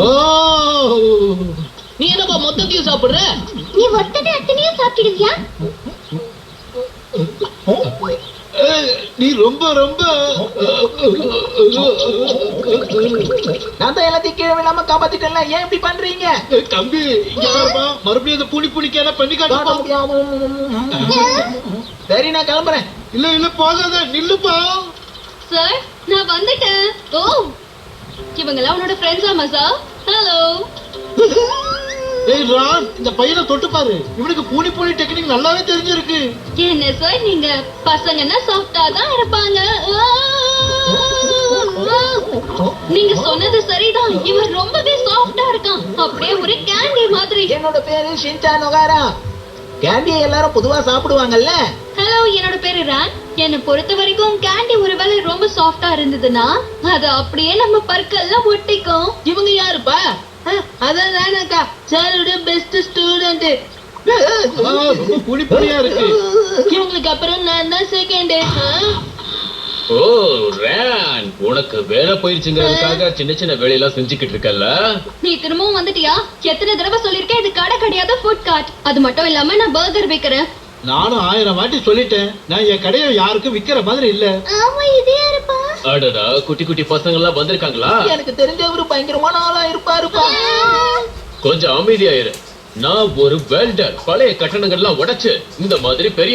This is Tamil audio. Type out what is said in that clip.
ஓ, நீ என்னப்பா மொத்தத்தையும் சாப்பிடுற? நீ ஒட்டனை அத்தனையும் சாப்பிடுவியா? நீ ரொம்ப ரொம்ப நான் தான் எல்லாத்தையும் கீழே விழாம காப்பாத்திட்டேன்ல, ஏன் இப்படி பண்றீங்க? தம்பி இங்க வாப்பா. மறுபடியும் அந்த புனிக்கான பண்ணி காட்டுப்பா. சரி நான் கிளம்புறேன். இல்ல இல்ல போகாத, நில்லுப்பா. சார் நான் வந்துட்டேன். ஓ இவங்கெல்லாம் உன்னோட ஃப்ரெண்ட்ஸாமா சார்? ஹலோ. ஏய் ரான், இந்த பையனை தொட்டு பாரு. இவனுக்கு பூனி டெக்னிக் நல்லாவே தெரிஞ்சிருக்கு. என்ன சார் நீங்க பசங்கன்னா சாஃப்டா தான் இருப்பாங்க. நீங்க சொன்னது சரிதான், இவர் ரொம்பவே சாஃப்டா இருக்கான், அப்படியே ஒரு கேண்டி மாதிரி. என்னோட பேரு ஷின்சான் ஒகாரா. கேண்டியை எல்லாரும் பொதுவா சாப்பிடுவாங்கல்ல. ஹலோ, என்னோட பேரு ரான். என்னை பொறுத்த வரைக்கும் கேண்டி ஒருவேளை ரொம்ப சாஃப்டா இருந்ததுன்னா அது அப்படியே நம்ம பற்கெல்லாம் ஒட்டிக்கும். இவங்க யாருப்பா? அதான் ரானாக்கா, சாரோட பெஸ்ட் ஸ்டூடெண்ட். ரொம்ப புனியா இருக்கு. இவங்களுக்கு அப்புறம் நான் தான் செகண்ட். ஓ ரேன், உனக்கு வேலை போயிருச்சுங்கிறதுக்காக சின்ன சின்ன வேலையெல்லாம் செஞ்சுக்கிட்டு இருக்கல்ல. நீ திரும்பவும் வந்துட்டியா? எத்தனை தடவை சொல்லிருக்கேன், இது கடை கிடையாது, ஃபுட் கார்ட். அது மட்டும் இல்லாம நான் பர்கர் விக்கிறேன். நானும் 1000 வாட்டி சொல்லிட்டேன், நான் என் கடையை யாருக்கும் விக்கிற மாதிரி இல்ல. ஆமா, இதே இருப்பா. அடடா, குட்டி குட்டி பசங்க எல்லாம் வந்திருக்காங்களா? எனக்கு தெரிஞ்சவரு பயங்கரமான ஆளா இருப்பாருப்பா. கொஞ்சம் அமைதியாயிரு. நான் ஒரு வெல்டர். பழைய கட்டணங்கள்லாம் உடைச்சு இந்த மாதிரி பெரிய